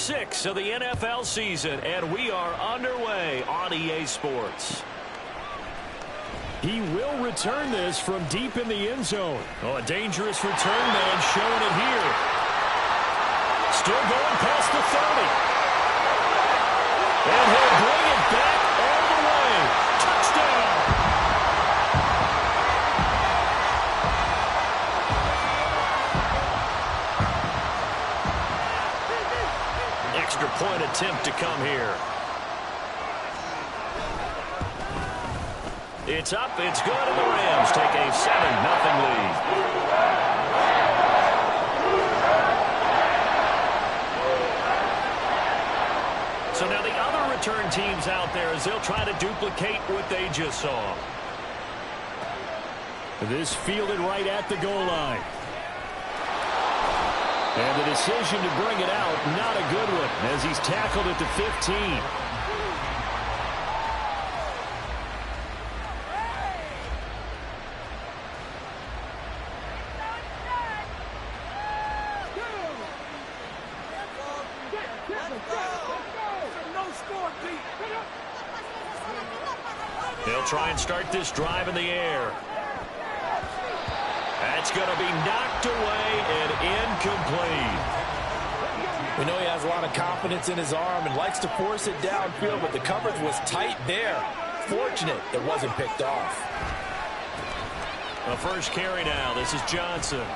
6 of the NFL season, and we are underway on EA Sports. He will return this from deep in the end zone. Oh, a dangerous return man showing it here. Still going past the 30. And he'll bring it back all the way. Touchdown. Extra point attempt to come here. It's up, it's good, and the Rams take a 7-0 lead. So now the other return teams out there as they'll try to duplicate what they just saw. This fielded right at the goal line. And the decision to bring it out, not a good one, as he's tackled at the 15. They'll try and start this drive in the air. That's going to be knocked away and incomplete. We know he has a lot of confidence in his arm and likes to force it downfield, but the coverage was tight there. Fortunate it wasn't picked off. A first carry now. This is Johnson. 4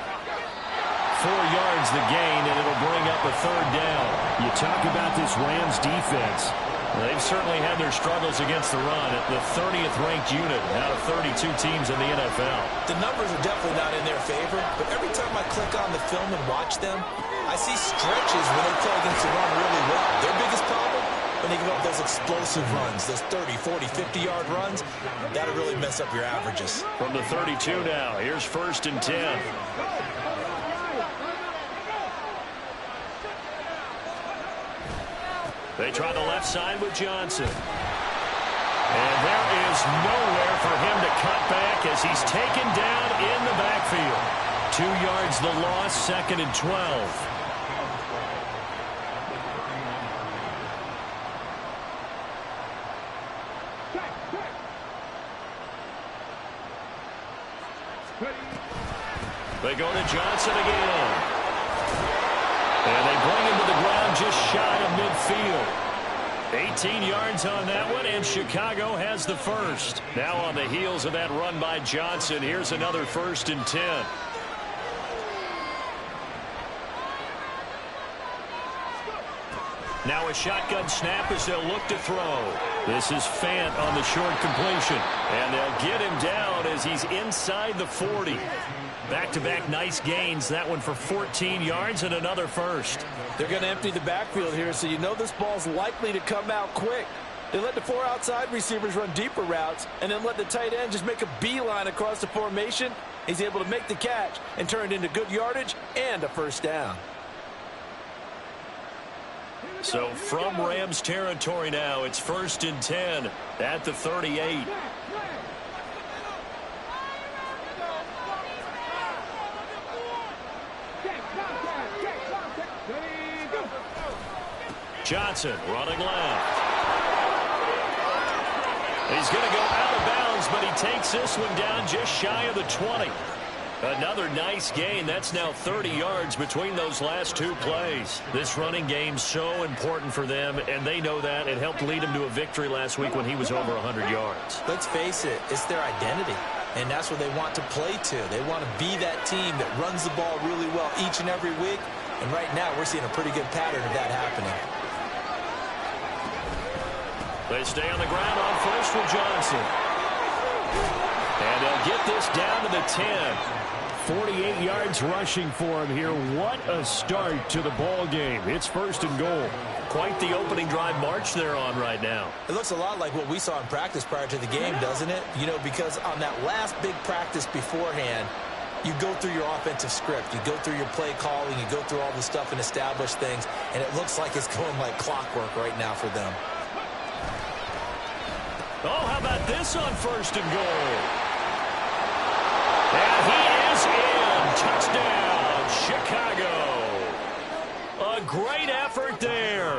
yards the gain, and it'll bring up a third down. You talk about this Rams defense. They've certainly had their struggles against the run at the 30th ranked unit out of 32 teams in the NFL. The numbers are definitely not in their favor, but every time I click on the film and watch them, I see stretches when they play against the run really well. Their biggest problem, when they give up those explosive runs, those 30, 40, 50-yard runs, that'll really mess up your averages. From the 32 now, here's 1st and 10. They try the left side with Johnson. And there is nowhere for him to cut back as he's taken down in the backfield. 2 yards the loss, 2nd and 12. They go to Johnson again. And they bring him to the ground just shy of midfield. 18 yards on that one, and Chicago has the first. Now on the heels of that run by Johnson, here's another 1st and 10. Now a shotgun snap as they'll look to throw. This is Fant on the short completion. And they'll get him down as he's inside the 40. Back-to-back nice gains. That one for 14 yards and another first. They're going to empty the backfield here, so you know this ball's likely to come out quick. They let the 4 outside receivers run deeper routes and then let the tight end just make a beeline across the formation. He's able to make the catch and turn it into good yardage and a first down. So from Rams territory now, it's 1st and 10 at the 38. Johnson running left. He's going to go out of bounds, but he takes this one down just shy of the 20. Another nice gain. That's now 30 yards between those last 2 plays. This running game's so important for them, and they know that. It helped lead him to a victory last week when he was over 100 yards. Let's face it, it's their identity, and that's what they want to play to. They want to be that team that runs the ball really well each and every week, and right now we're seeing a pretty good pattern of that happening. They stay on the ground on first with Johnson. And they'll get this down to the 10. 48 yards rushing for him here. What a start to the ball game. It's 1st and goal. Quite the opening drive march they're on right now. It looks a lot like what we saw in practice prior to the game, doesn't it? You know, because on that last big practice beforehand, you go through your offensive script. You go through your play calling. You go through all the stuff and establish things. And it looks like it's going like clockwork right now for them. Oh, how about this on 1st and goal? And he is in. Touchdown, Chicago. A great effort there.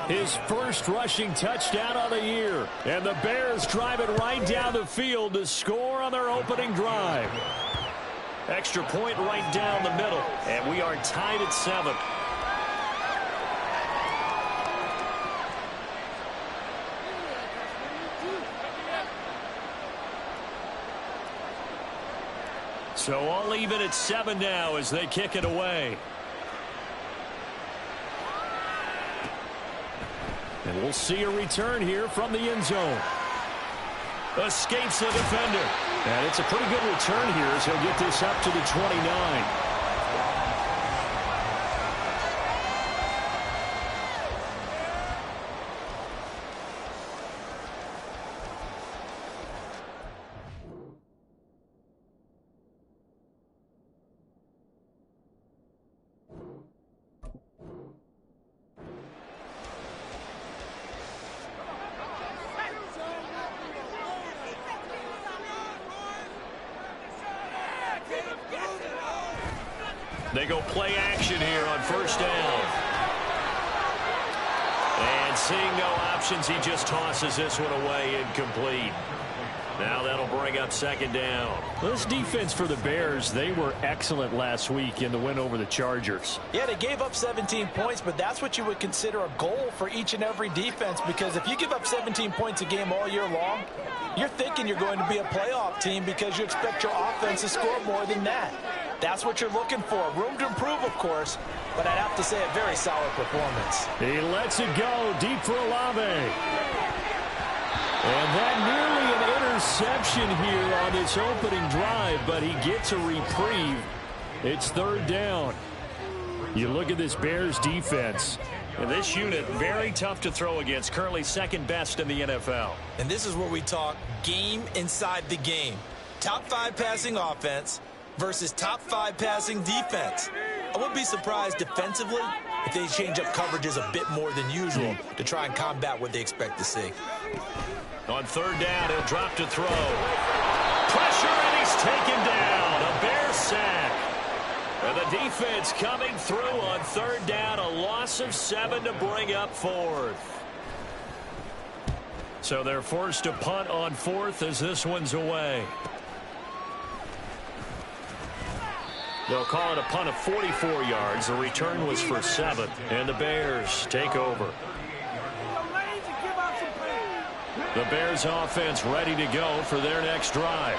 His first rushing touchdown of the year. And the Bears drive it right down the field to score on their opening drive. Extra point right down the middle. And we are tied at 7. So all even at 7 now as they kick it away. And we'll see a return here from the end zone. Escapes the defender. And it's a pretty good return here as he'll get this up to the 29. They go play action here on first down. And seeing no options, he just tosses this one away incomplete. Now that'll bring up second down. This defense for the Bears, they were excellent last week in the win over the Chargers. Yeah, they gave up 17 points, but that's what you would consider a goal for each and every defense, because if you give up 17 points a game all year long, you're thinking you're going to be a playoff team because you expect your offense to score more than that. That's what you're looking for. Room to improve, of course, but I'd have to say a very solid performance. He lets it go deep for Olave. And that nearly an interception here on this opening drive, but he gets a reprieve. It's third down. You look at this Bears defense. And this unit, very tough to throw against, currently second best in the NFL. And this is where we talk game inside the game. Top 5 passing offense versus top 5 passing defense. I wouldn't be surprised defensively if they change up coverages a bit more than usual to try and combat what they expect to see. On third down, he'll drop to throw. Pressure, and he's taken down. A Bears sack. And the defense coming through on third down. A loss of 7 to bring up fourth. So they're forced to punt on fourth as this one's away. They'll call it a punt of 44 yards. The return was for 7. And the Bears take over. The Bears offense ready to go for their next drive.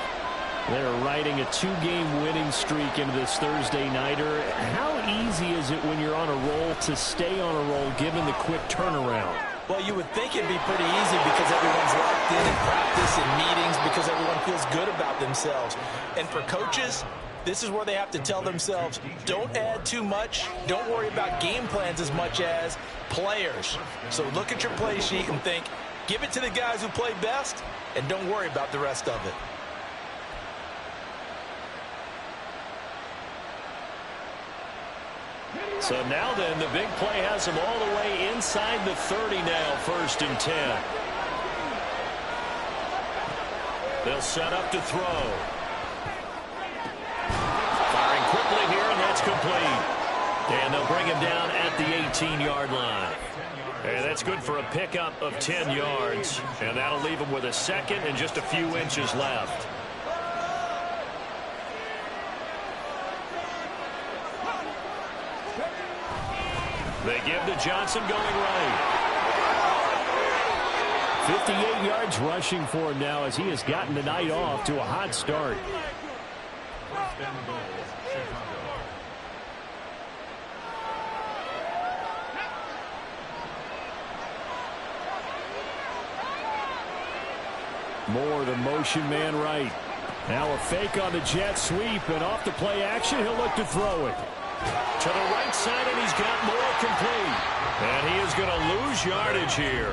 They're riding a 2-game winning streak into this Thursday nighter. How easy is it when you're on a roll to stay on a roll given the quick turnaround? Well, you would think it'd be pretty easy because everyone's locked in practice and meetings because everyone feels good about themselves. And for coaches, this is where they have to tell themselves, don't add too much. Don't worry about game plans as much as players. So look at your play sheet and think, give it to the guys who play best, and don't worry about the rest of it. So now then, the big play has them all the way inside the 30 now, 1st and 10. They'll set up to throw. Firing quickly here, and that's complete. And they'll bring him down at the 18-yard line. And that's good for a pickup of 10 yards. And that'll leave him with a second and just a few inches left. They give to Johnson going right. 58 yards rushing for him now as he has gotten the night off to a hot start. Moore, the motion man right. Now a fake on the jet sweep, and off the play action, he'll look to throw it. To the right side, and he's got Moore complete. And he is going to lose yardage here.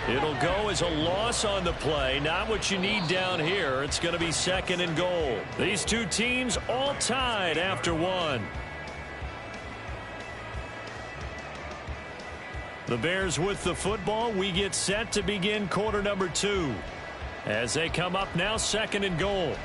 It'll go as a loss on the play. Not what you need down here. It's going to be 2nd and goal. These two teams all tied after one. The Bears with the football. We get set to begin quarter number 2. As they come up now, 2nd and goal.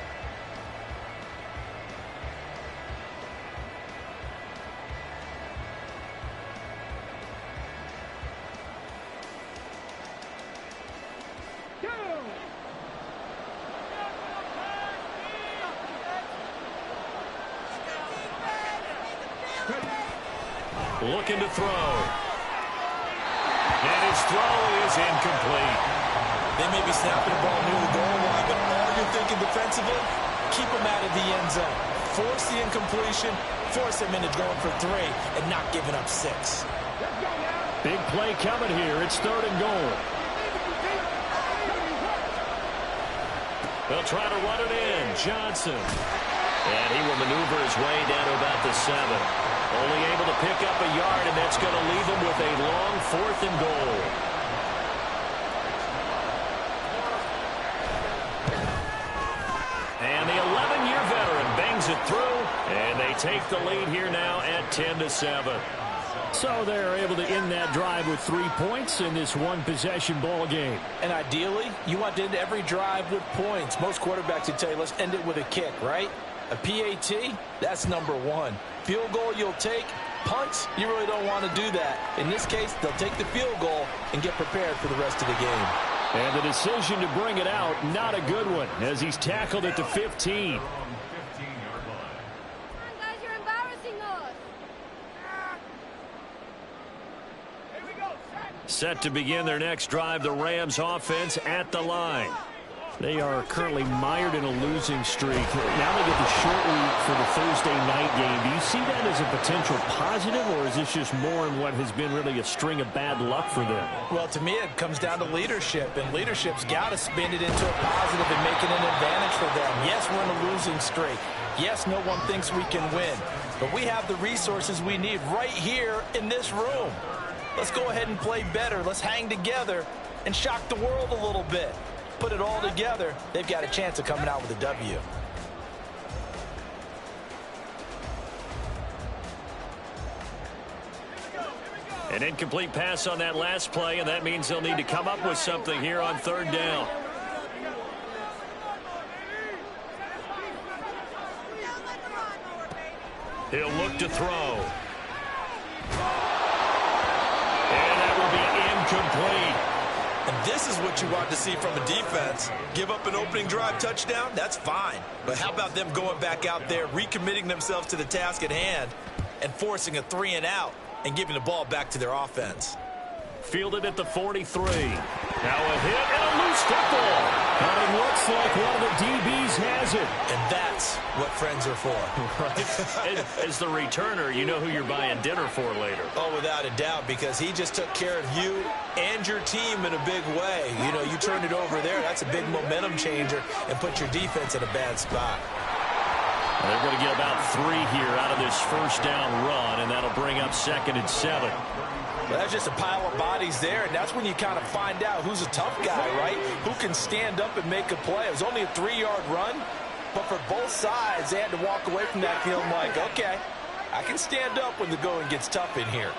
Looking to throw. And his throw is incomplete. They may be snapping the ball near the goal line, but all you're thinking defensively, keep them out of the end zone. Force the incompletion, force them into going for 3, and not giving up 6. Big play coming here. It's 3rd and goal. They'll try to run it in. Johnson. And he will maneuver his way down to about the 7. Only able to pick up a yard, and that's going to leave him with a long 4th and goal. And the 11-year veteran bangs it through, and they take the lead here now at 10-7. So they're able to end that drive with 3 points in this one-possession ball game. And ideally, you want to end every drive with points. Most quarterbacks would tell you, let's end it with a kick, right? A PAT, that's number 1. Field goal you'll take. Punts, you really don't want to do that. In this case, they'll take the field goal and get prepared for the rest of the game. And the decision to bring it out, not a good one, as he's tackled at the 15. Set to begin their next drive, the Rams offense at the line. They are currently mired in a losing streak. Now they get the short week for the Thursday night game. Do you see that as a potential positive, or is this just more in what has been really a string of bad luck for them? Well, to me, it comes down to leadership, and leadership's got to spin it into a positive and make it an advantage for them. Yes, we're in a losing streak. Yes, no one thinks we can win, but we have the resources we need right here in this room. Let's go ahead and play better. Let's hang together and shock the world a little bit. Put it all together, they've got a chance of coming out with a W. An incomplete pass on that last play, and that means they'll need to come up with something here on 3rd down. He'll look to throw. And that will be incomplete. And this is what you want to see from a defense. Give up an opening drive touchdown, that's fine. But how about them going back out there, recommitting themselves to the task at hand, and forcing a 3 and out, and giving the ball back to their offense. Fielded at the 43. Now a hit and a loose football. And it looks like one of the DBs has it. And that's what friends are for. Right. As the returner, you know who you're buying dinner for later. Oh, without a doubt, because he just took care of you and your team in a big way. You know, you turned it over there. That's a big momentum changer and put your defense in a bad spot. They're going to get about 3 here out of this first down run, and that'll bring up 2nd and 7. Well, that's just a pile of bodies there, and that's when you kind of find out who's a tough guy, right? Who can stand up and make a play. It was only a 3-yard run, but for both sides, they had to walk away from that feeling like, okay, I can stand up when the going gets tough in here.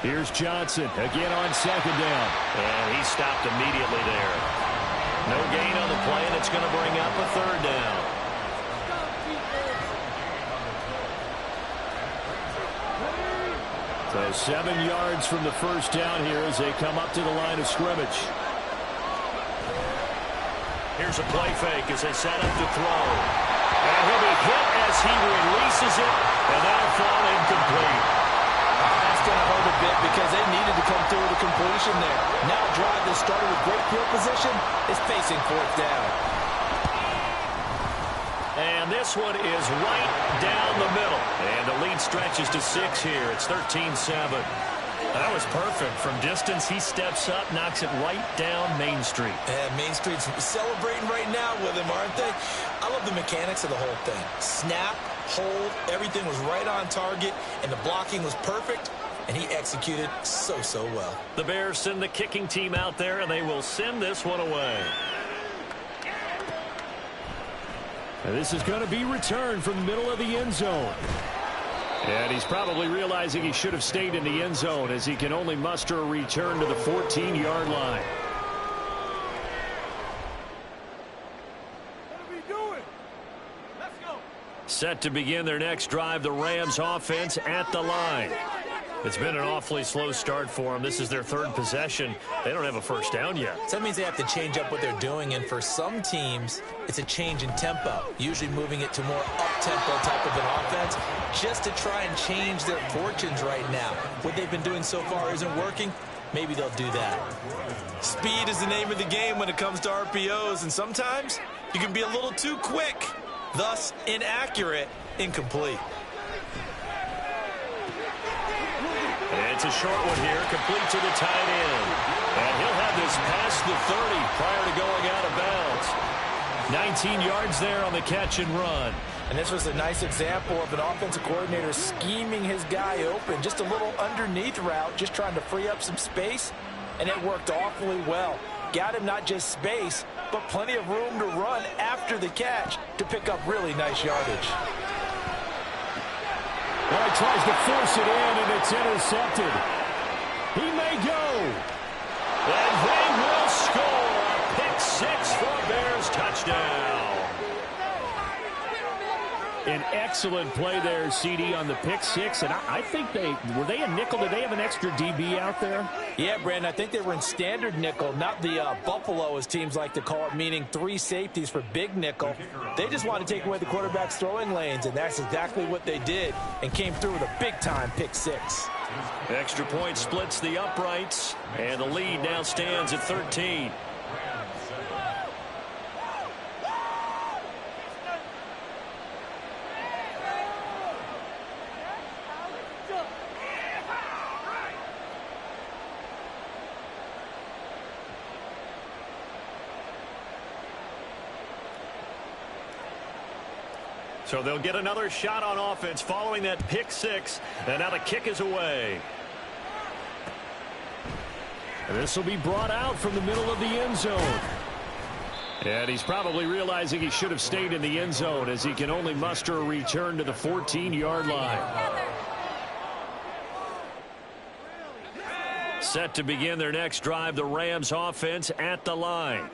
Here's Johnson again on 2nd down. And he stopped immediately there. No gain on the play, and it's going to bring up a 3rd down. So 7 yards from the first down here as they come up to the line of scrimmage. Here's a play fake as they set up to throw. And he'll be hit as he releases it, and that'll fall incomplete. That's going to hurt a bit because they needed to come through with a completion there. Now a drive that started with great field position is facing 4th down. And this one is right down the middle. And the lead stretches to 6 here. It's 13-7. That was perfect. From distance, he steps up, knocks it right down Main Street. And Main Street's celebrating right now with him, aren't they? I love the mechanics of the whole thing. Snap, hold, everything was right on target, and the blocking was perfect, and he executed so well. The Bears send the kicking team out there, and they will send this one away. And this is going to be returned from the middle of the end zone. And he's probably realizing he should have stayed in the end zone as he can only muster a return to the 14-yard line. Set to begin their next drive, the Rams offense at the line. It's been an awfully slow start for them. This is their third possession. They don't have a first down yet. So that means they have to change up what they're doing, and for some teams, it's a change in tempo, usually moving it to more up-tempo type of an offense just to try and change their fortunes right now. What they've been doing so far isn't working. Maybe they'll do that. Speed is the name of the game when it comes to RPOs, and sometimes you can be a little too quick, thus inaccurate, incomplete. It's a short one here, complete to the tight end. And he'll have this past the 30 prior to going out of bounds. 19 yards there on the catch and run. And this was a nice example of an offensive coordinator scheming his guy open. Just a little underneath route, just trying to free up some space, and it worked awfully well. Got him not just space, but plenty of room to run after the catch to pick up really nice yardage. Well, he tries to force it in, and it's intercepted. He may go. And they will score. A pick six for a Bears touchdown. An excellent play there, CD, on the pick six. And I think were they a nickel? Did they have an extra DB out there? Yeah, Brandon, I think they were in standard nickel, not the Buffalo, as teams like to call it, meaning 3 safeties for big nickel. They just want to take away the quarterback's throwing lanes, and that's exactly what they did, and came through with a big-time pick six. Extra point splits the uprights, and the lead now stands at 13. So they'll get another shot on offense following that pick six. And now the kick is away. And this will be brought out from the middle of the end zone. And he's probably realizing he should have stayed in the end zone, as he can only muster a return to the 14-yard line. Set to begin their next drive, the Rams offense at the line.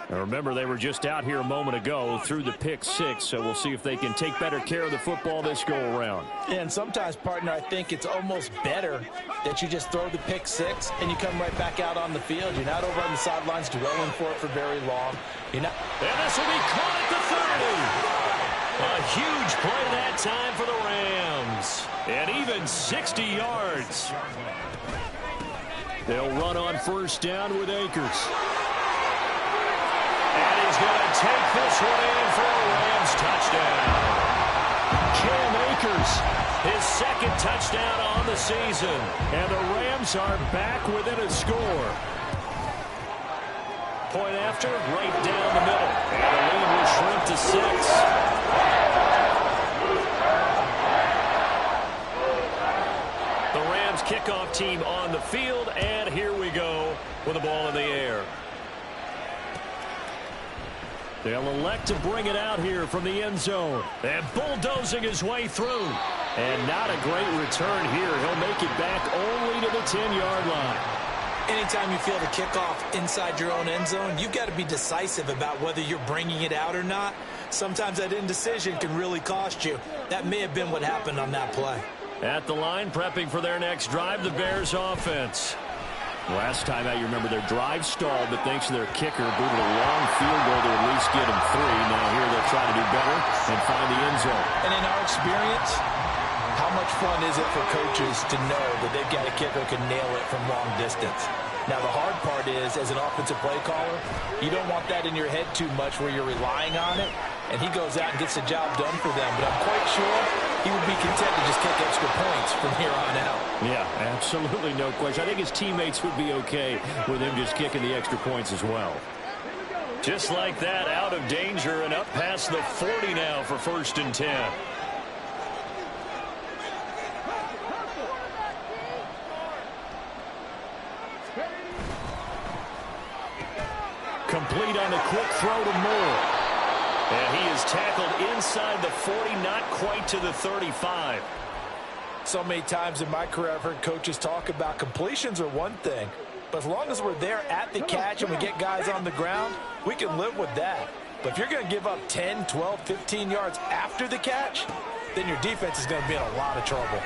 Now remember, they were just out here a moment ago through the pick six, so we'll see if they can take better care of the football this go-around. And sometimes, partner, I think it's almost better that you just throw the pick six and you come right back out on the field. You're not over on the sidelines dwelling for it for very long. You're not. And this will be caught at the 30. A huge play that time for the Rams. And even 60 yards. They'll run on first down with Akers. And he's going to take this one in for a Rams touchdown. Cam Akers, his second touchdown on the season. And the Rams are back within a score. Point after, right down the middle. And the lead will shrink to 6. The Rams kickoff team on the field, and here we go with the ball in the air. They'll elect to bring it out here from the end zone. And bulldozing his way through. And not a great return here. He'll make it back only to the 10-yard line. Anytime you feel the kickoff inside your own end zone, you've got to be decisive about whether you're bringing it out or not. Sometimes that indecision can really cost you. That may have been what happened on that play. At the line, prepping for their next drive, the Bears offense. Last time out, you remember their drive stalled, but thanks to their kicker, booted a long field goal to at least get them 3. Now here they'll try to do better and find the end zone. And in our experience, how much fun is it for coaches to know that they've got a kicker who can nail it from long distance? Now, the hard part is, as an offensive play caller, you don't want that in your head too much where you're relying on it, and he goes out and gets the job done for them. But I'm quite sure he would be content to just kick extra points from here on out. Yeah, absolutely no question. I think his teammates would be okay with him just kicking the extra points as well. Just like that, out of danger and up past the 40 now for 1st and 10. Complete on the quick throw to Moore. And he is tackled inside the 40, not quite to the 35. So many times in my career I've heard coaches talk about completions are one thing, but as long as we're there at the catch and we get guys on the ground, we can live with that. But if you're going to give up 10, 12, 15 yards after the catch, then your defense is going to be in a lot of trouble.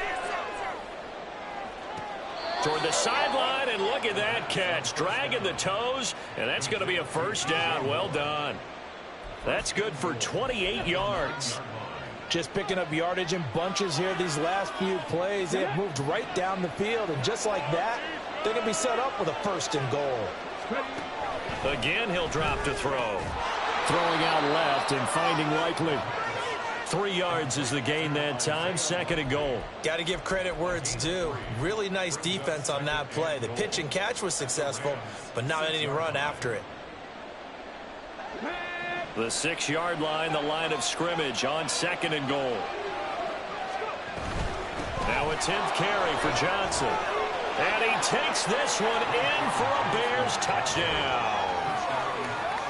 toward the sideline, and look at that catch. Dragging the toes, and that's going to be a first down. Well done. That's good for 28 yards. Just picking up yardage in bunches here these last few plays. They have moved right down the field, and just like that, they're going to be set up with a first and goal. Again, he'll drop to throw. Throwing out left and finding likely. 3 yards is the gain that time. Second and goal. Got to give credit where it's due. Really nice defense on that play. The pitch and catch was successful, but not any run after it. The 6-yard line, the line of scrimmage on second and goal. Now a 10th carry for Johnson. And he takes this one in for a Bears touchdown.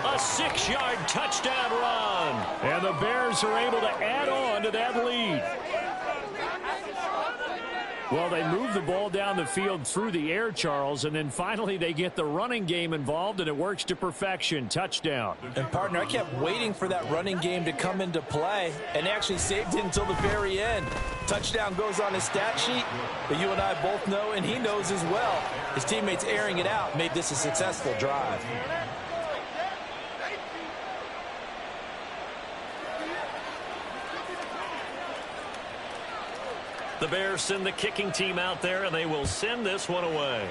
A 6-yard touchdown run. And the Bears are able to add on to that lead. Well, they move the ball down the field through the air, Charles, and then finally they get the running game involved, and it works to perfection. Touchdown. And, partner, I kept waiting for that running game to come into play, and actually saved it until the very end. Touchdown goes on his stat sheet, but you and I both know, and he knows as well, his teammates airing it out made this a successful drive. The Bears send the kicking team out there, and they will send this one away.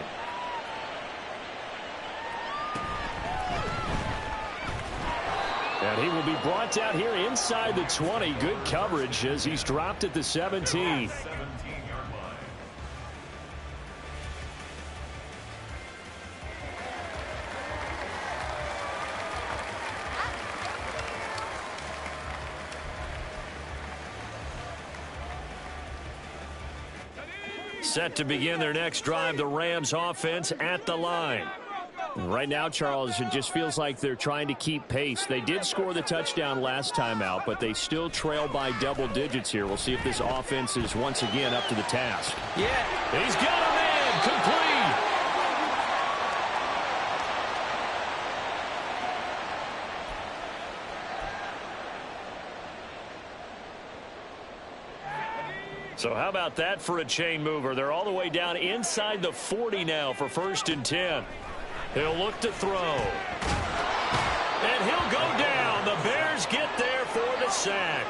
And he will be brought down here inside the 20. Good coverage as he's dropped at the 17. Set to begin their next drive, the Rams offense at the line. Right now, Charles, it just feels like they're trying to keep pace. They did score the touchdown last time out, but they still trail by double digits here. We'll see if this offense is once again up to the task. Yeah, he's got a man complete. So how about that for a chain mover? They're all the way down inside the 40 now for 1st and 10. He'll look to throw. And he'll go down. The Bears get there for the sack.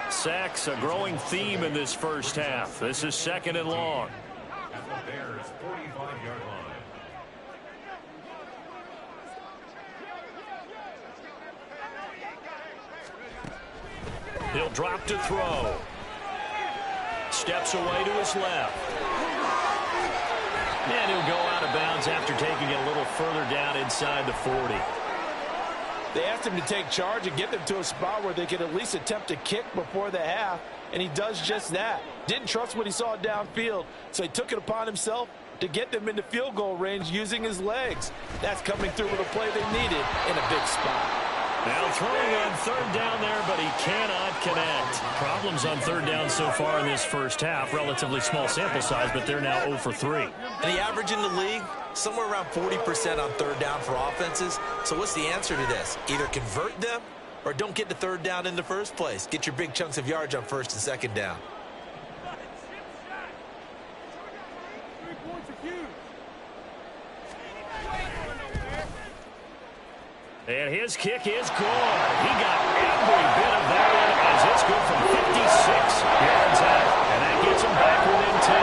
Sacks a growing theme in this first half. This is 2nd and long. At the Bears' 45-yard line. He'll drop to throw. Steps away to his left. And he'll go out of bounds after taking it a little further down inside the 40. They asked him to take charge and get them to a spot where they could at least attempt a kick before the half, and he does just that. Didn't trust what he saw downfield, so he took it upon himself to get them into field goal range using his legs. That's coming through with a play they needed in a big spot. Now throwing on 3rd down there, but he cannot connect. Problems on 3rd down so far in this first half. Relatively small sample size, but they're now 0 for 3. And the average in the league, somewhere around 40% on 3rd down for offenses. So what's the answer to this? Either convert them or don't get to 3rd down in the first place. Get your big chunks of yards on 1st and 2nd down. And his kick is good. He got every bit of that in as it's good from 56 yards out. And that gets him back within 10.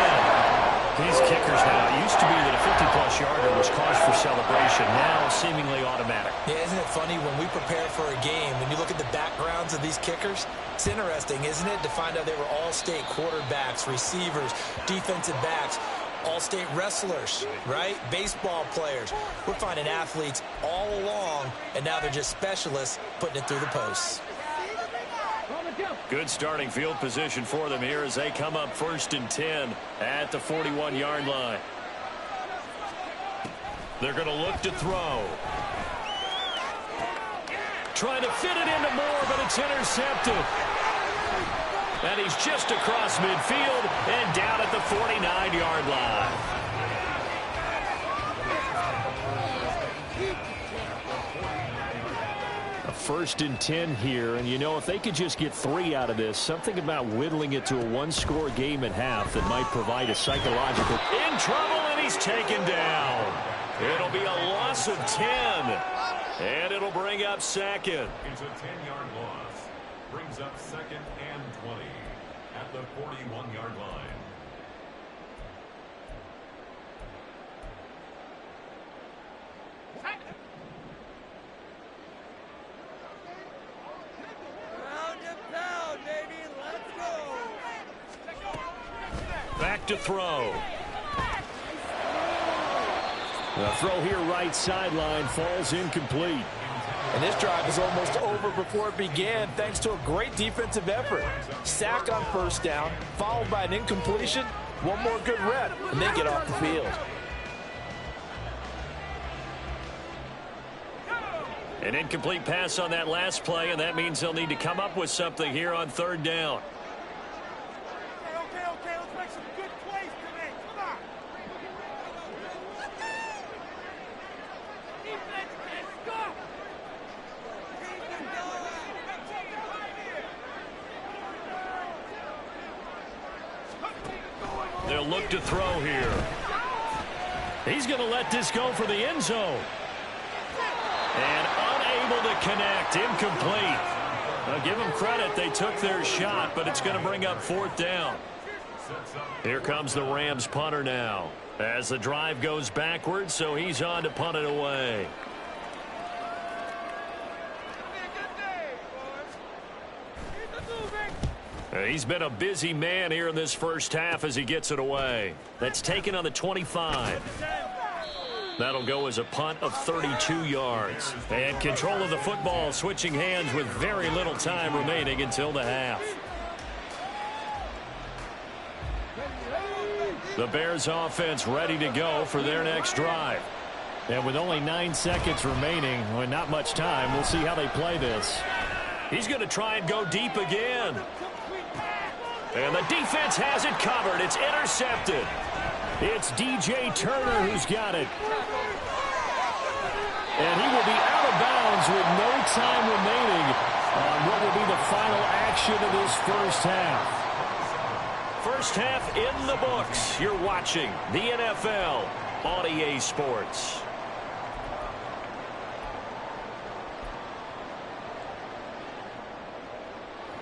These kickers now, it used to be that a 50-plus yarder was cause for celebration. Now seemingly automatic. Yeah, isn't it funny when we prepare for a game, when you look at the backgrounds of these kickers, it's interesting, isn't it, to find out they were all-state quarterbacks, receivers, defensive backs, all-state wrestlers, right? Baseball players. We're finding athletes all along, and now they're just specialists putting it through the posts. Good starting field position for them here as they come up 1st and 10 at the 41-yard line. They're going to look to throw. Trying to fit it into Moore, but it's intercepted. And he's just across midfield and down at the 49-yard line. A 1st and 10 here, and you know, if they could just get 3 out of this, something about whittling it to a one-score game at half that might provide a psychological. In trouble, and he's taken down. It'll be a loss of 10, and it'll bring up second. It's a 10-yard loss. Brings up 2nd and 20 at the 41-yard line. Back to throw. The throw here right sideline falls incomplete. And this drive is almost over before it began thanks to a great defensive effort. Sack on 1st down, followed by an incompletion. One more good rep, and they get off the field. An incomplete pass on that last play, and that means they'll need to come up with something here on 3rd down. Okay, let's make some good plays today. Come on. Defense can't stop. They'll look to throw here. He's going to let this go for the end zone. And unable to connect. Incomplete. I'll give them credit. They took their shot, but it's going to bring up 4th down. Here comes the Rams punter now. As the drive goes backwards, so he's on to punt it away. He's been a busy man here in this first half as he gets it away. That's taken on the 25. That'll go as a punt of 32 yards. And control of the football switching hands with very little time remaining until the half. The Bears offense ready to go for their next drive. And with only 9 seconds remaining, with not much time, we'll see how they play this. He's going to try and go deep again. And the defense has it covered. It's intercepted. It's DJ Turner who's got it. And he will be out of bounds with no time remaining on what will be the final action of this first half. First half in the books. You're watching the NFL on EA Sports.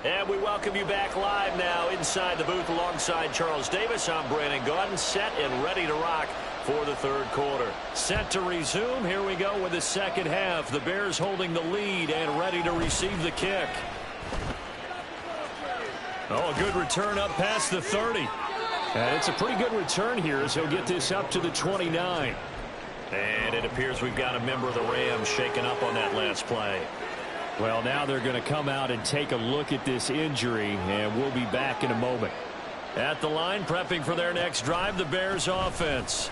And we welcome you back live now inside the booth alongside Charles Davis. I'm Brandon Gaudin, set and ready to rock for the 3rd quarter. Set to resume. Here we go with the second half. The Bears holding the lead and ready to receive the kick. Oh, a good return up past the 30. And it's a pretty good return here as he'll get this up to the 29. And it appears we've got a member of the Rams shaken up on that last play. Well, now they're going to come out and take a look at this injury, and we'll be back in a moment. At the line, prepping for their next drive, the Bears offense.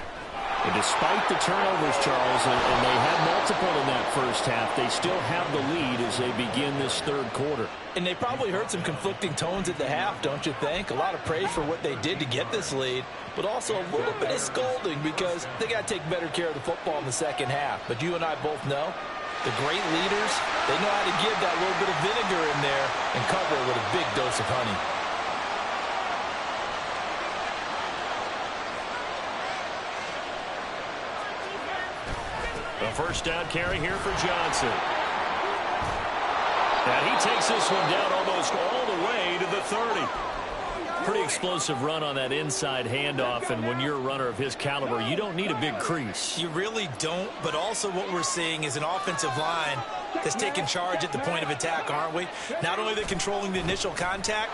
And despite the turnovers, Charles, and they had multiple in that first half, they still have the lead as they begin this 3rd quarter. And they probably heard some conflicting tones at the half, don't you think? A lot of praise for what they did to get this lead, but also a little bit of scolding because they got to take better care of the football in the second half. But you and I both know the great leaders, they know how to give that little bit of vinegar in there and cover it with a big dose of honey. A first down carry here for Johnson. And he takes this one down almost all the way to the 30. Pretty explosive run on that inside handoff, and when you're a runner of his caliber, you don't need a big crease. You really don't, but also what we're seeing is an offensive line that's taking charge at the point of attack, aren't we? Not only are they controlling the initial contact,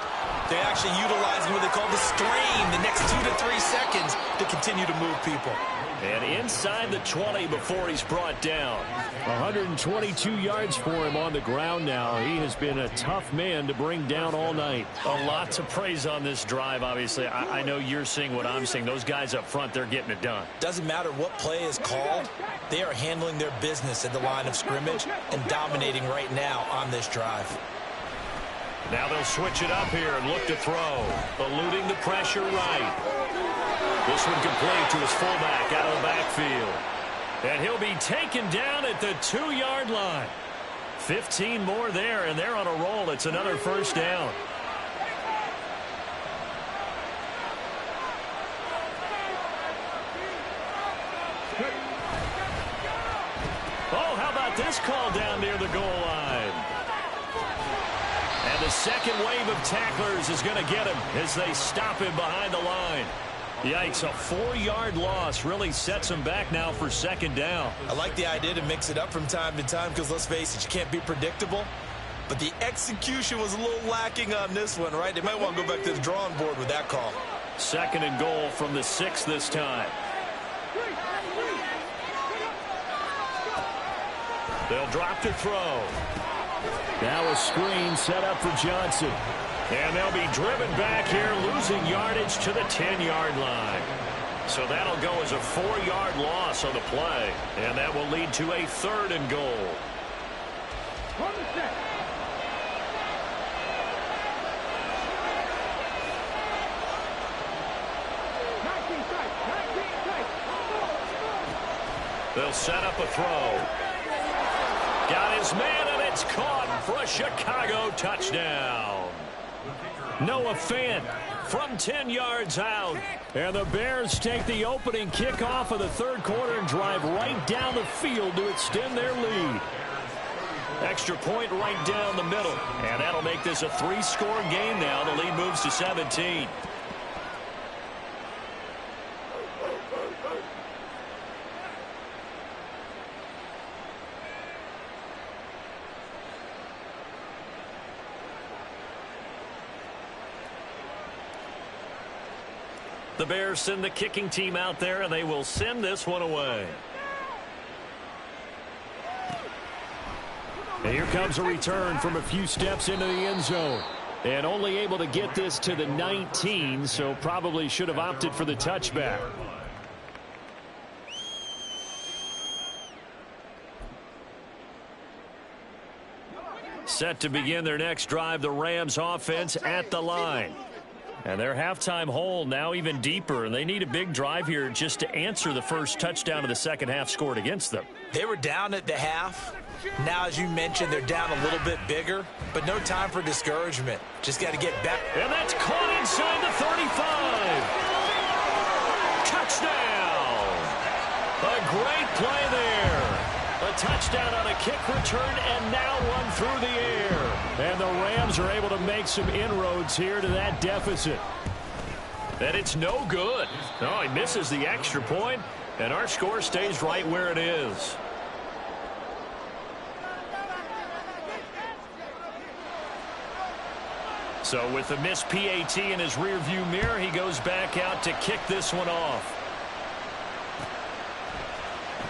they're actually utilizing what they call the strain the next 2 to 3 seconds to continue to move people. And inside the 20 before he's brought down. 122 yards for him on the ground now. He has been a tough man to bring down all night. A lot to praise on this drive, obviously. I know you're seeing what I'm seeing. Those guys up front, they're getting it done. Doesn't matter what play is called. They are handling their business at the line of scrimmage and dominating right now on this drive. Now they'll switch it up here and look to throw. Eluding the pressure right. This one complete to his fullback out of the backfield. And he'll be taken down at the 2-yard line. 15 more there, and they're on a roll. It's another first down. Oh, how about this call down near the goal line? And the second wave of tacklers is going to get him as they stop him behind the line. Yikes, a 4-yard loss really sets him back now for second down. I like the idea to mix it up from time to time because, let's face it, you can't be predictable. But the execution was a little lacking on this one, right? They might want to go back to the drawing board with that call. Second and goal from the 6 this time. They'll drop to throw. Now a screen set up for Johnson. And they'll be driven back here, losing yardage to the 10-yard line. So that'll go as a 4-yard loss on the play. And that will lead to a 3rd and goal. They'll set up a throw. Got his man, and it's caught for a Chicago touchdown. Noah Fant from 10 yards out. And the Bears take the opening kickoff of the third quarter and drive right down the field to extend their lead. Extra point right down the middle. And that'll make this a 3-score game now. The lead moves to 17. The Bears send the kicking team out there, and they will send this one away. And here comes a return from a few steps into the end zone. And only able to get this to the 19, so probably should have opted for the touchback. Set to begin their next drive, the Rams offense at the line. And their halftime hole now even deeper, and they need a big drive here just to answer the first touchdown of the second half scored against them. They were down at the half. Now, as you mentioned, they're down a little bit bigger, but no time for discouragement. Just got to get back. And that's caught inside the 35. Touchdown. A great play there. A touchdown on a kick return, and now one through the air. And the Rams are able to make some inroads here to that deficit. And it's no good. No, he misses the extra point, and our score stays right where it is. So with the missed PAT in his rearview mirror, he goes back out to kick this one off.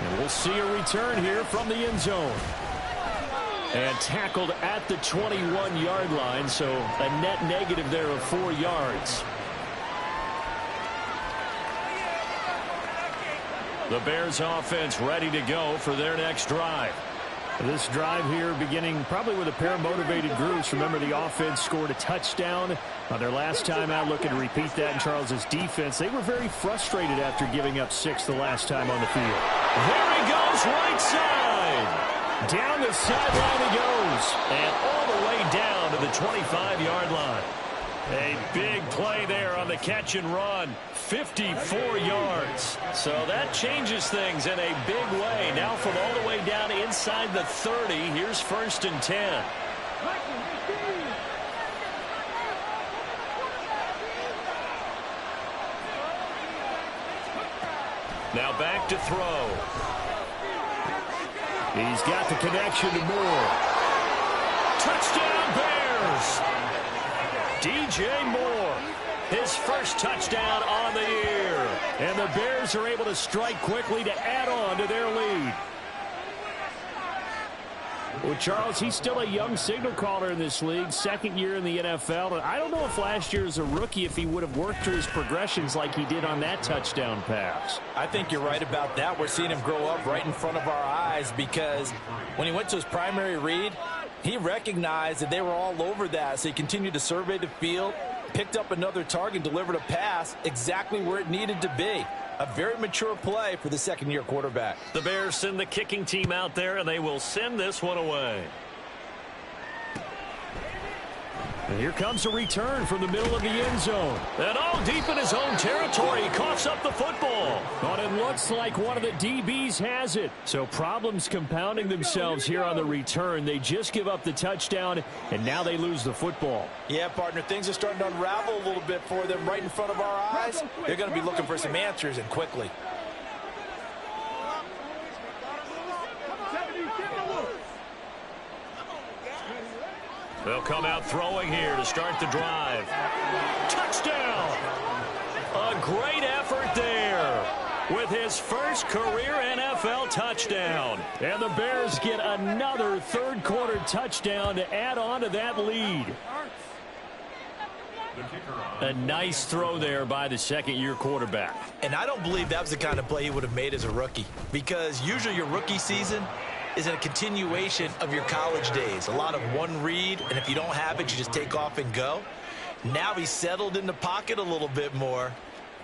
And we'll see a return here from the end zone. And tackled at the 21-yard line, so a net negative there of 4 yards. The Bears offense ready to go for their next drive. This drive here beginning probably with a pair of motivated groups. Remember, the offense scored a touchdown on their last time out, looking to repeat that in Charles's defense. They were very frustrated after giving up 6 the last time on the field. There he goes, right side. Down the sideline he goes. And all the way down to the 25-yard line. A big play there on the catch and run. 54 yards. So that changes things in a big way. Now from all the way down inside the 30, here's 1st and 10. Now back to throw. He's got the connection to Moore. Touchdown Bears! DJ Moore, his first touchdown on the year. And the Bears are able to strike quickly to add on to their lead. Well, Charles, he's still a young signal caller in this league, second year in the NFL. And I don't know if last year as a rookie, if he would have worked through his progressions like he did on that touchdown pass. I think you're right about that. We're seeing him grow up right in front of our eyes because when he went to his primary read, he recognized that they were all over that, so he continued to survey the field, picked up another target, delivered a pass exactly where it needed to be. A very mature play for the second-year quarterback. The Bears send the kicking team out there, and they will send this one away. And here comes a return from the middle of the end zone. And all deep in his own territory, he coughs up the football. But it looks like one of the DBs has it. So problems compounding themselves here on the return. They just give up the touchdown, and now they lose the football. Yeah, partner, things are starting to unravel a little bit for them right in front of our eyes. They're going to be looking for some answers, and quickly. They'll come out throwing here to start the drive. Touchdown! A great effort there with his first career NFL touchdown. And the Bears get another third-quarter touchdown to add on to that lead. A nice throw there by the second-year quarterback. And I don't believe that was the kind of play he would have made as a rookie, because usually your rookie season is a continuation of your college days. A lot of one read, and if you don't have it, you just take off and go. Now he's settled in the pocket a little bit more,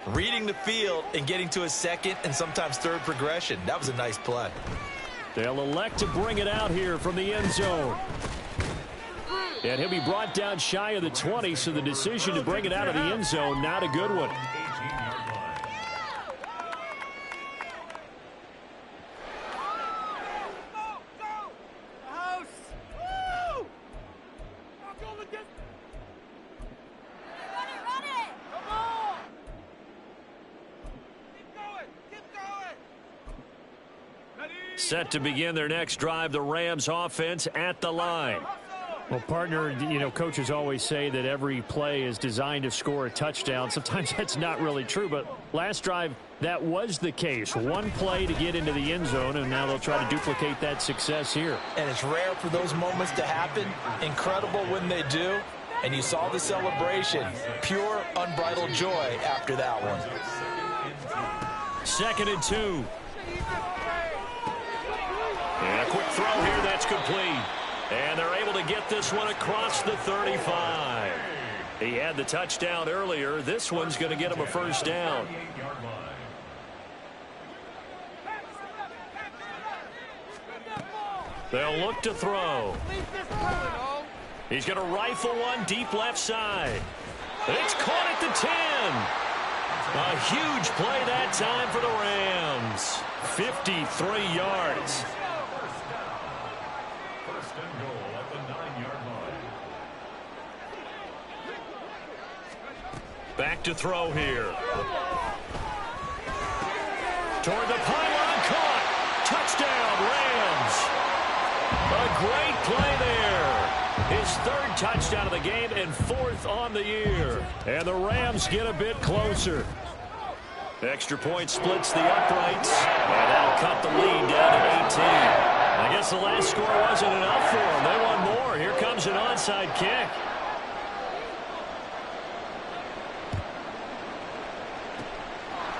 reading the field and getting to his second and sometimes third progression. That was a nice play. They'll elect to bring it out here from the end zone. And he'll be brought down shy of the 20, so the decision to bring it out of the end zone, not a good one. Set to begin their next drive, the Rams offense at the line. Well, partner, you know, coaches always say that every play is designed to score a touchdown. Sometimes that's not really true, but last drive, that was the case. One play to get into the end zone, and now they'll try to duplicate that success here. And it's rare for those moments to happen. Incredible when they do. And you saw the celebration. Pure, unbridled joy after that one. 2nd and 2. And a quick throw here, that's complete. And they're able to get this one across the 35. He had the touchdown earlier. This one's going to get him a first down. They'll look to throw. He's going to rifle one deep left side. It's caught at the 10. A huge play that time for the Rams. 53 yards. Back to throw here. Toward the pylon, caught. Touchdown, Rams. A great play there. His 3rd touchdown of the game and 4th on the year. And the Rams get a bit closer. Extra point splits the uprights. And that'll cut the lead down to 18. I guess the last score wasn't enough for them. They want more. Here comes an onside kick.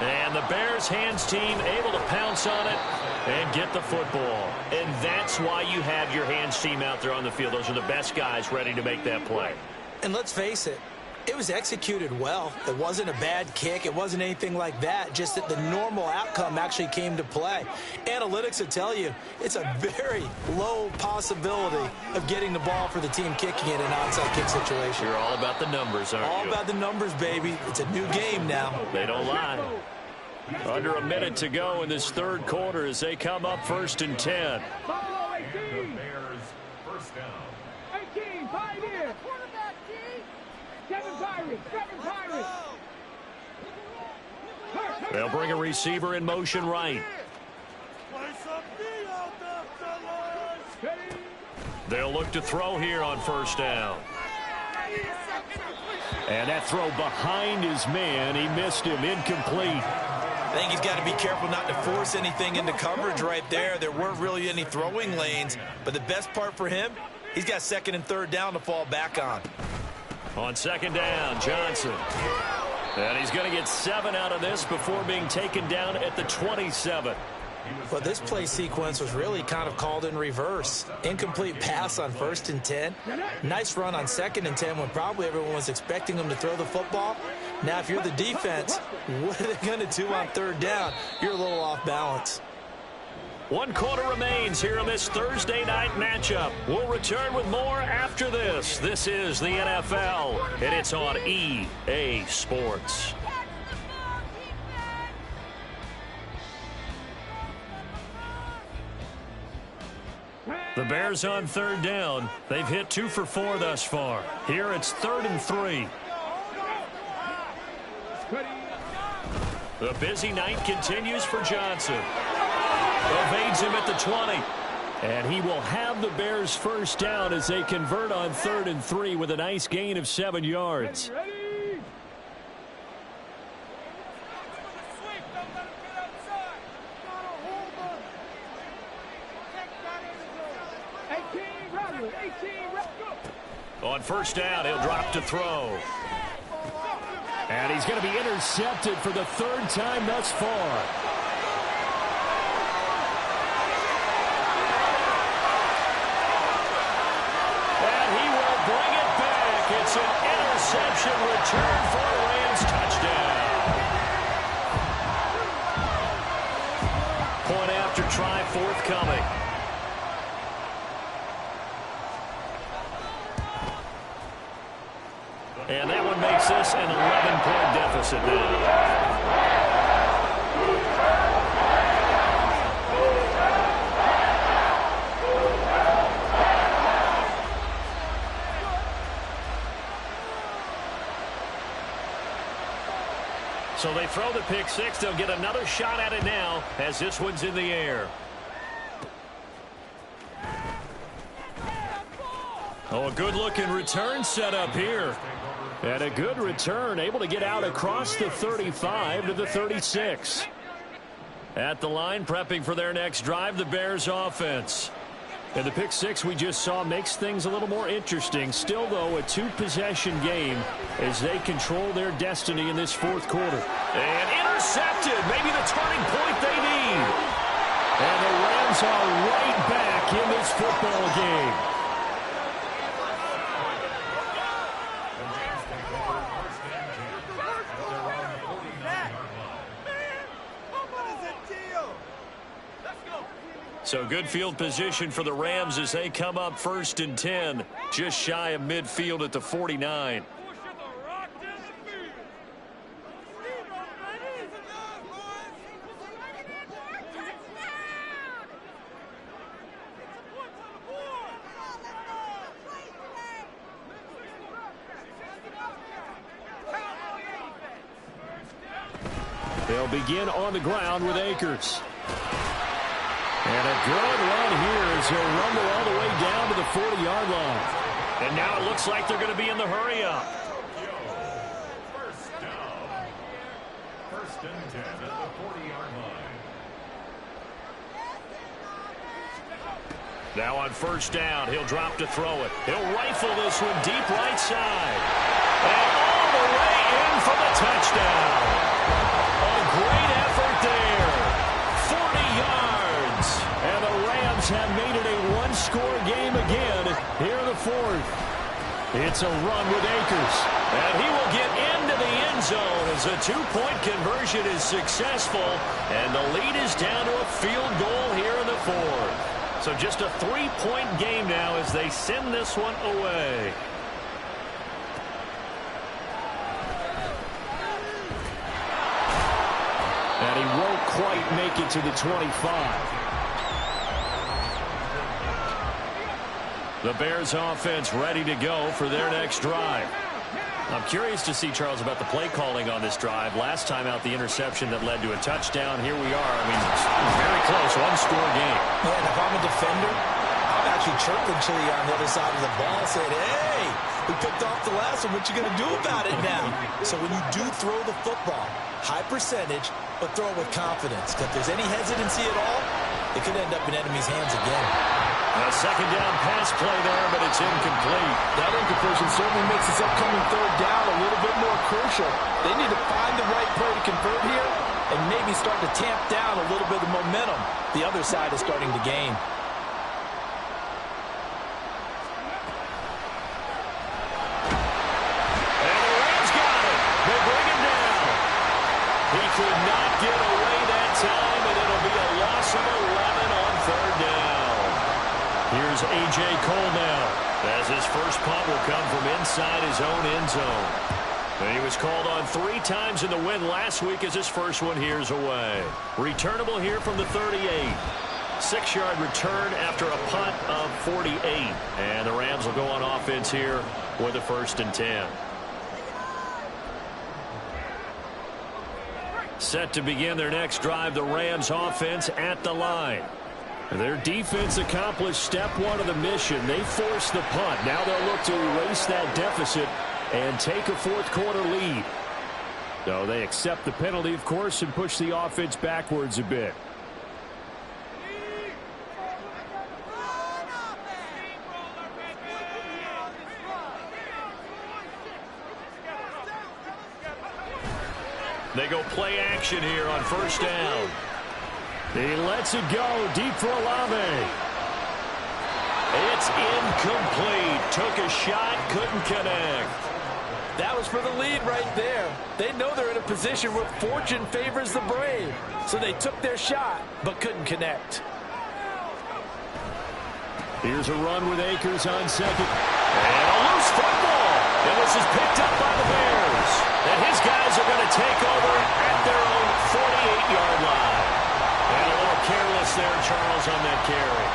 And the Bears hands team able to pounce on it and get the football. And that's why you have your hands team out there on the field. Those are the best guys ready to make that play. And let's face it, it was executed well. It wasn't a bad kick. It wasn't anything like that. Just that the normal outcome actually came to play. Analytics will tell you it's a very low possibility of getting the ball for the team kicking it in an onside kick situation. You're all about the numbers, aren't you? All about the numbers, baby. It's a new game now. They don't lie. Under a minute to go in this 3rd quarter as they come up 1st and 10. The Bears first down. 18, Pioneer. Quarterback, G. Kevin Pirates. They'll bring a receiver in motion right. They'll look to throw here on 1st down. And that throw behind his man. He missed him. Incomplete. I think he's got to be careful not to force anything into coverage right there. There weren't really any throwing lanes. But the best part for him, he's got 2nd and 3rd down to fall back on. On 2nd down, Johnson. And he's going to get 7 out of this before being taken down at the 27. Well, this play sequence was really kind of called in reverse. Incomplete pass on 1st and 10. Nice run on 2nd and 10 when probably everyone was expecting him to throw the football. Now, if you're the defense, what are they going to do on 3rd down? You're a little off balance. 1 quarter remains here in this Thursday night matchup. We'll return with more after this. This is the NFL, and it's on EA Sports. The Bears on 3rd down. They've hit 2 for 4 thus far. Here it's 3rd and 3. The busy night continues for Johnson. Evades him at the 20. And he will have the Bears first down as they convert on 3rd and 3 with a nice gain of 7 yards. On 1st down, he'll drop to throw. And he's going to be intercepted for the 3rd time thus far. And he will bring it back. It's an interception return for a Rams touchdown. Point after try forthcoming. And that one makes this an 11-point deficit now. So they throw the pick six. They'll get another shot at it now as this one's in the air. Oh, a good-looking return set up here. And a good return, able to get out across the 35 to the 36. At the line, prepping for their next drive, the Bears offense. And the pick six we just saw makes things a little more interesting. Still, though, a 2-possession game as they control their destiny in this 4th quarter. And intercepted, maybe the turning point they need. And the Rams are right back in this football game. So good field position for the Rams as they come up 1st and 10, just shy of midfield at the 49. They'll begin on the ground with Akers. And a good run here as he'll rumble all the way down to the 40-yard line. And now it looks like they're going to be in the hurry-up. First down. 1st and 10 at the 40-yard line. Now on 1st down, he'll drop to throw it. He'll rifle this one deep right side. And all the way in for the touchdown. A great effort there. 40 yards. And the Rams have made it a 1-score game again here in the 4th. It's a run with Akers. And he will get into the end zone as a 2-point conversion is successful. And the lead is down to a field goal here in the 4th. So just a 3-point game now as they send this one away. And he won't quite make it to the 25. The Bears offense ready to go for their next drive. I'm curious to see, Charles, about the play calling on this drive. Last time out, the interception that led to a touchdown. Here we are. I mean, it's very close, 1-score game. Man, if I'm a defender, I'm actually chirping Chili on the other side of the ball, saying, hey, we picked off the last one. What you going to do about it now? So when you do throw the football, high percentage, but throw it with confidence. If there's any hesitancy at all, it could end up in enemy's hands again. A 2nd down pass play there, but it's incomplete. That incompletion certainly makes this upcoming 3rd down a little bit more crucial. They need to find the right play to convert here and maybe start to tamp down a little bit of momentum the other side is starting to gain. And the Rams got it. They bring him down. He could not get away that time, and it'll be a loss of 11 on third down. Here's A.J. Cole now, as his first punt will come from inside his own end zone. And he was called on 3 times in the win last week as his first one here's away. Returnable here from the 38. 6-yard return after a punt of 48. And the Rams will go on offense here with a 1st and 10. Set to begin their next drive, the Rams offense at the line. Their defense accomplished step 1 of the mission. They forced the punt. Now they'll look to erase that deficit and take a 4th quarter lead. So they accept the penalty, of course, and push the offense backwards a bit. They go play action here on 1st down. He lets it go deep for Olave. It's incomplete. Took a shot, couldn't connect. That was for the lead right there. They know they're in a position where fortune favors the brave. So they took their shot, but couldn't connect. Here's a run with Akers on 2nd. And a loose football. And this is picked up by the Bears. And his guys are going to take over at their own 48-yard line. And a little careless there, Charles, on that carry.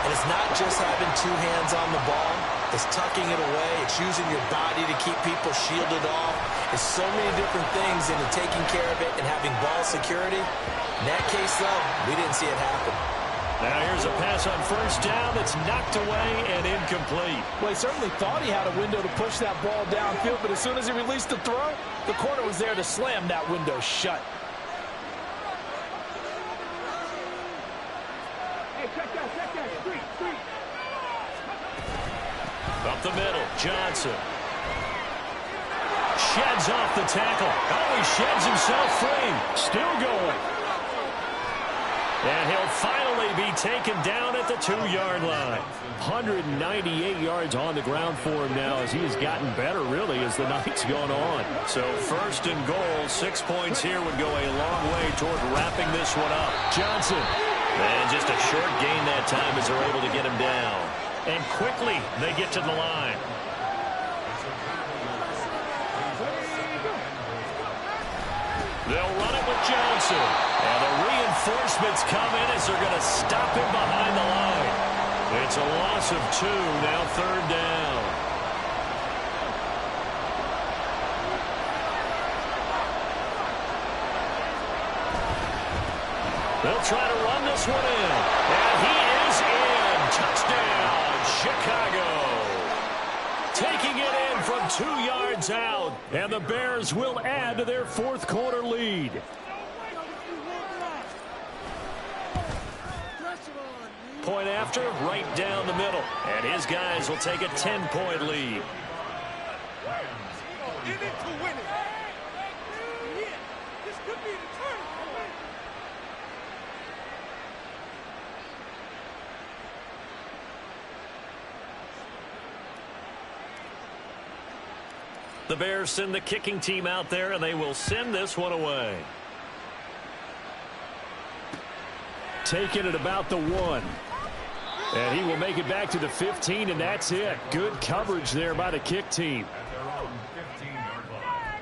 And it's not just having 2 hands on the ball. It's tucking it away. It's using your body to keep people shielded off. It's so many different things into taking care of it and having ball security. In that case, though, we didn't see it happen. Now here's a pass on 1st down that's knocked away and incomplete. Well, he certainly thought he had a window to push that ball downfield, but as soon as he released the throw, the corner was there to slam that window shut. Hey, check that, street. Up the middle, Johnson. Sheds off the tackle. Oh, he sheds himself free. Still going. And he'll finally be taken down at the 2-yard line. 198 yards on the ground for him now as he has gotten better, really, as the night's gone on. So 1st and goal, 6 points here would go a long way toward wrapping this one up. Johnson. And just a short gain that time as they're able to get him down. And quickly they get to the line. They'll run it with Johnson. And the reinforcements come in as they're going to stop him behind the line. It's a loss of 2, now 3rd down. They'll try to run this one in. And he is in. Touchdown, Chicago. Taking it in from 2 yards out. And the Bears will add to their 4th quarter lead. Point after, right down the middle. And his guys will take a 10-point lead. In it to win it. Yeah, this could be the turn. The Bears send the kicking team out there, and they will send this one away. Taking it about the 1. And he will make it back to the 15, and that's it. Good coverage there by the kick team. At their own 15-yard line.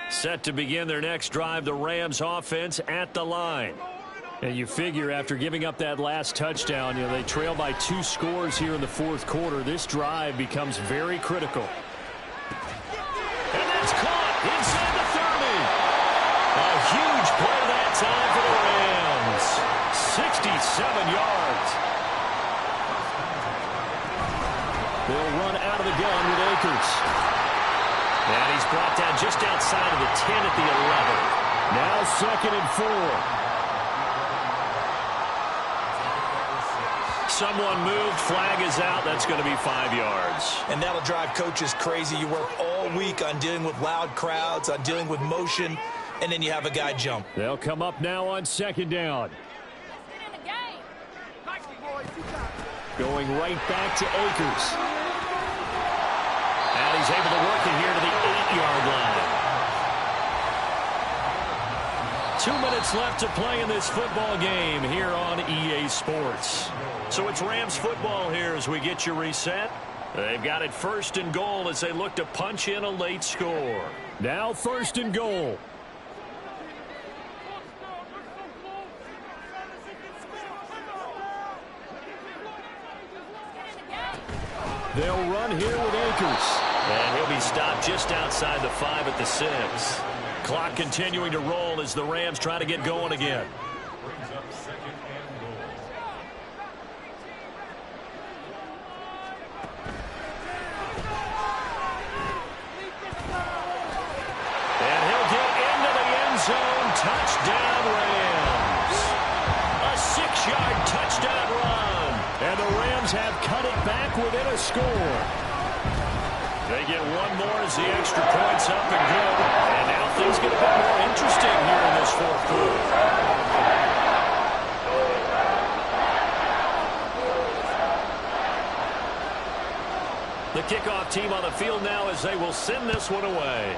Set to begin their next drive, the Rams offense at the line. And you figure after giving up that last touchdown, they trail by 2 scores here in the 4th quarter. This drive becomes very critical. And that's caught inside the 30. A huge play that time for the Rams. 67 yards. They'll run out of the gun with Akers. And he's brought down just outside of the 10 at the 11. Now 2nd and 4. Someone moved, flag is out. That's going to be 5 yards. And that'll drive coaches crazy. You work all week on dealing with loud crowds, on dealing with motion, and then you have a guy jump. They'll come up now on 2nd down. Going right back to Akers. And he's able to work it here to the 8-yard line. minutes left to play in this football game here on EA Sports. So it's Rams football here as we get you reset. They've got it 1st and goal as they look to punch in a late score. Now 1st and goal. They'll run here with Akers. And he'll be stopped just outside the 5 at the 6. Clock continuing to roll as the Rams try to get going again. Brings up 2nd and goal. And he'll get into the end zone. Touchdown, Rams. A 6-yard touchdown run. And the Rams have cut it back within a score. They get one more as the extra point's up and good. And now things get a bit more interesting here in this 4th quarter. The kickoff team on the field now as they will send this one away.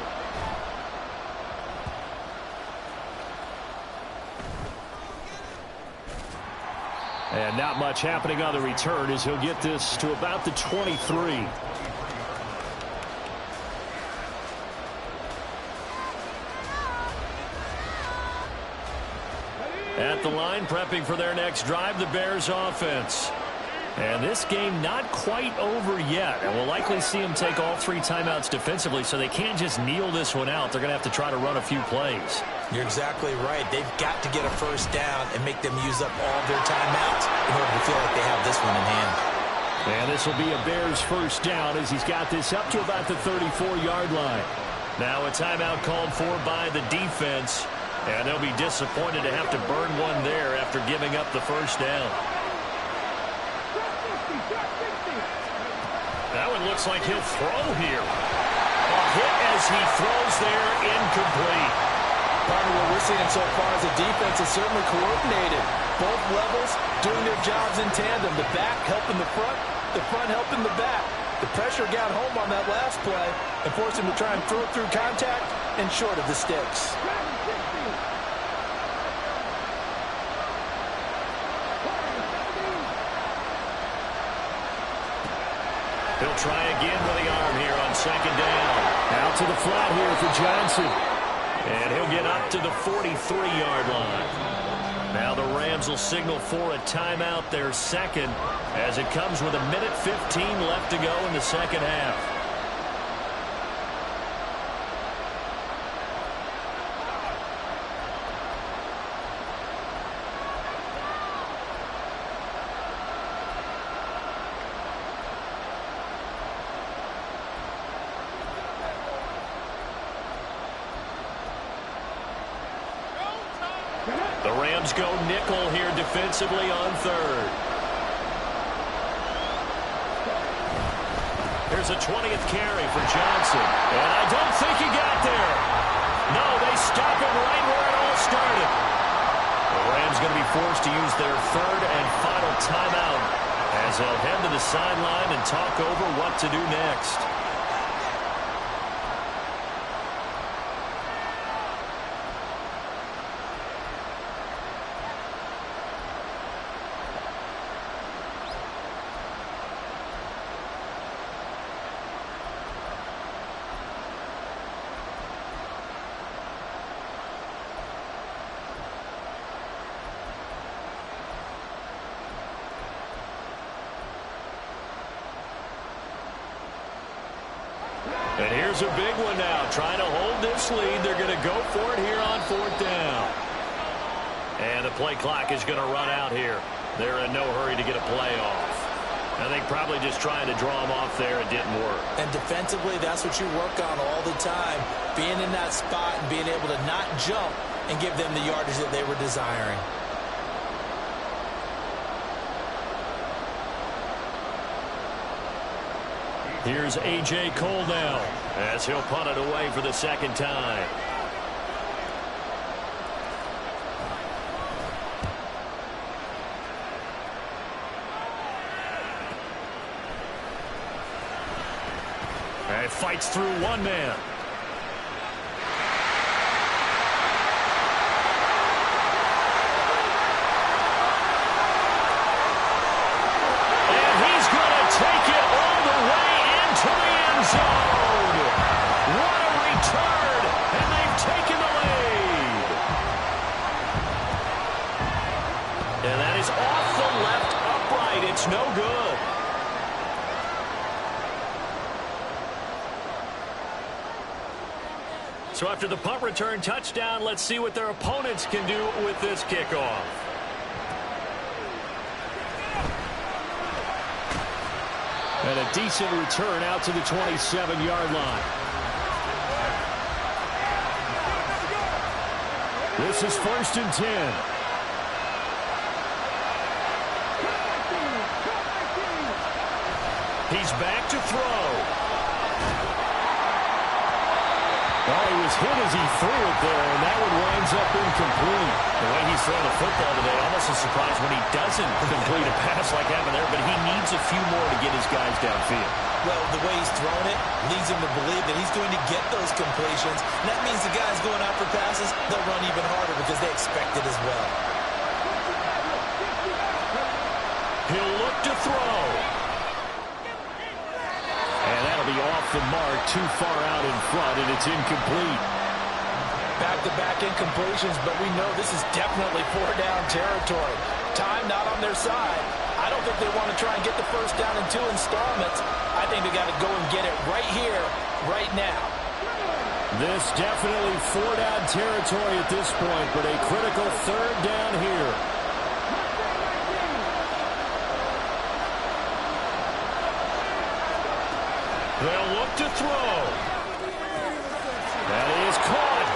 And not much happening on the return as he'll get this to about the 23. At the line, prepping for their next drive, the Bears offense. And this game not quite over yet. And we'll likely see them take all 3 timeouts defensively, so they can't just kneel this one out. They're going to have to try to run a few plays. You're exactly right. They've got to get a 1st down and make them use up all their timeouts in order to feel like they have this one in hand. And this will be a Bears 1st down as he's got this up to about the 34-yard line. Now a timeout called for by the defense. And they'll be disappointed to have to burn one there after giving up the 1st down. That one looks like he'll throw here. A hit as he throws there, incomplete. Partner, what we're seeing so far is the defense is certainly coordinated. Both levels doing their jobs in tandem. The back helping the front helping the back. The pressure got home on that last play and forced him to try and throw through contact and short of the sticks. He'll try again with the arm here on 2nd down. Out to the flat here for Johnson. And he'll get up to the 43-yard line. Now the Rams will signal for a timeout, their 2nd, as it comes with 1:15 left to go in the 2nd half. The Rams go nickel here defensively on 3rd. Here's a 20th carry for Johnson. And I don't think he got there. No, they stop him right where it all started. The Rams going to be forced to use their 3rd and final timeout as they'll head to the sideline and talk over what to do next. And here's a big one now. Trying to hold this lead. They're going to go for it here on 4th down. And the play clock is going to run out here. They're in no hurry to get a play off. I think probably just trying to draw them off there. It didn't work. And defensively, that's what you work on all the time. Being in that spot and being able to not jump and give them the yardage that they were desiring. Here's A.J. Cole now as he'll punt it away for the 2nd time. And fights through one man. So after the punt return touchdown, let's see what their opponents can do with this kickoff. And a decent return out to the 27-yard line. This is 1st and 10. He's back to throw. Well, he was hit as he threw it there, and that one winds up incomplete. The way he's throwing the football today, almost a surprise when he doesn't complete a pass like happened there, but he needs a few more to get his guys downfield. Well, the way he's thrown it leads him to believe that he's going to get those completions. And that means the guys going out for passes, they'll run even harder because they expect it as well. He'll look to throw. And that'll be off the mark, too far out in front, and it's incomplete. Back-to-back incompletions, but we know this is definitely 4-down territory. Time not on their side. I don't think they want to try and get the first down in 2 installments. I think they got to go and get it right here, right now. This definitely 4-down territory at this point, but a critical 3rd down here. They'll look to throw. That is caught.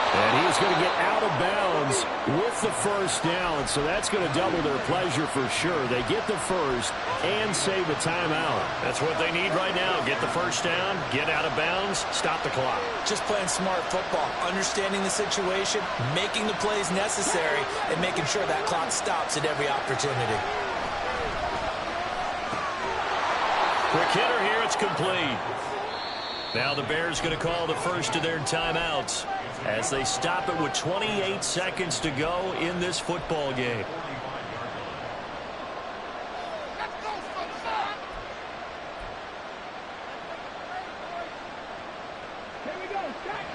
And he's going to get out of bounds with the first down. So that's going to double their pleasure for sure. They get the first and save the timeout. That's what they need right now. Get the first down, get out of bounds, stop the clock. Just playing smart football, understanding the situation, making the plays necessary, and making sure that clock stops at every opportunity. Quick hitter here, it's complete. Now the Bears going to call the first of their timeouts as they stop it with 28 seconds to go in this football game.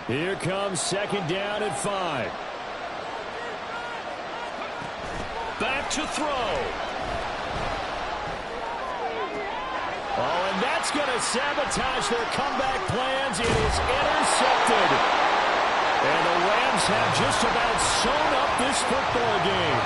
Here comes 2nd down at 5. Back to throw. Oh, and that's going to sabotage their comeback plans. It is intercepted. And the Rams have just about sewn up this football game.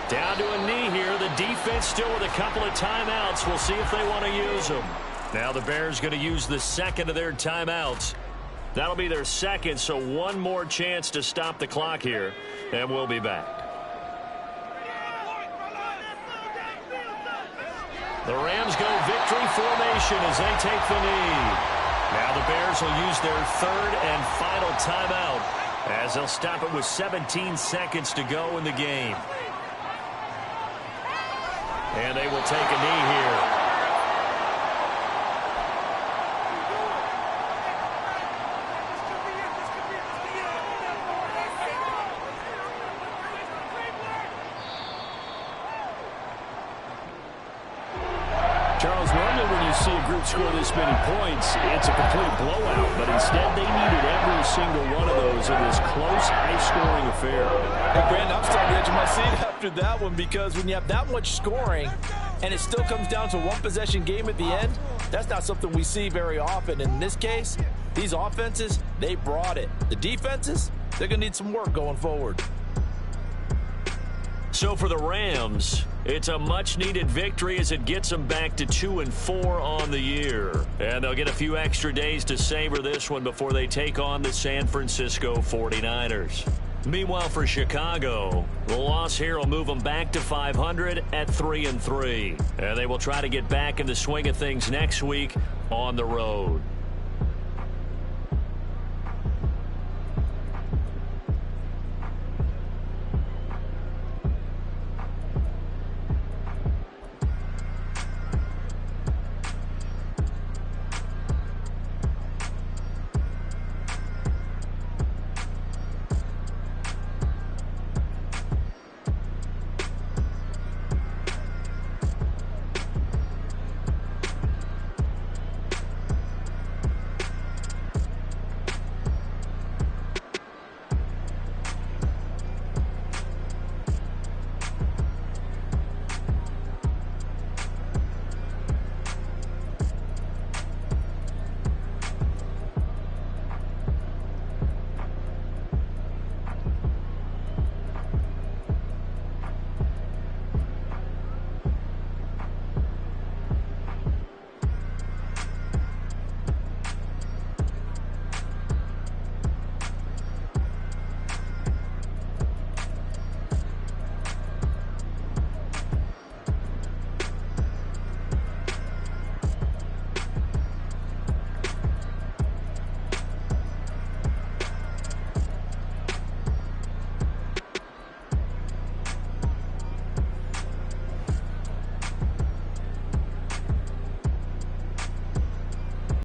Down to a knee here. The defense still with a couple of timeouts. We'll see if they want to use them. Now the Bears going to use the second of their timeouts. That'll be their second, so one more chance to stop the clock here, and we'll be back. The Rams go victory formation as they take the knee. Now the Bears will use their 3rd and final timeout as they'll stop it with 17 seconds to go in the game. And they will take a knee here. Charles, normally when you see a group score this many points, it's a complete blowout. But instead, they needed every single one of those in this close, high-scoring affair. Hey, Brandon, I'm starting to edge my seat after that one because when you have that much scoring and it still comes down to one possession game at the end, that's not something we see very often. In this case, these offenses, they brought it. The defenses, they're going to need some work going forward. So for the Rams, it's a much-needed victory as it gets them back to 2-4 on the year. And they'll get a few extra days to savor this one before they take on the San Francisco 49ers. Meanwhile, for Chicago, the loss here will move them back to 500 at 3-3. And they will try to get back in the swing of things next week on the road.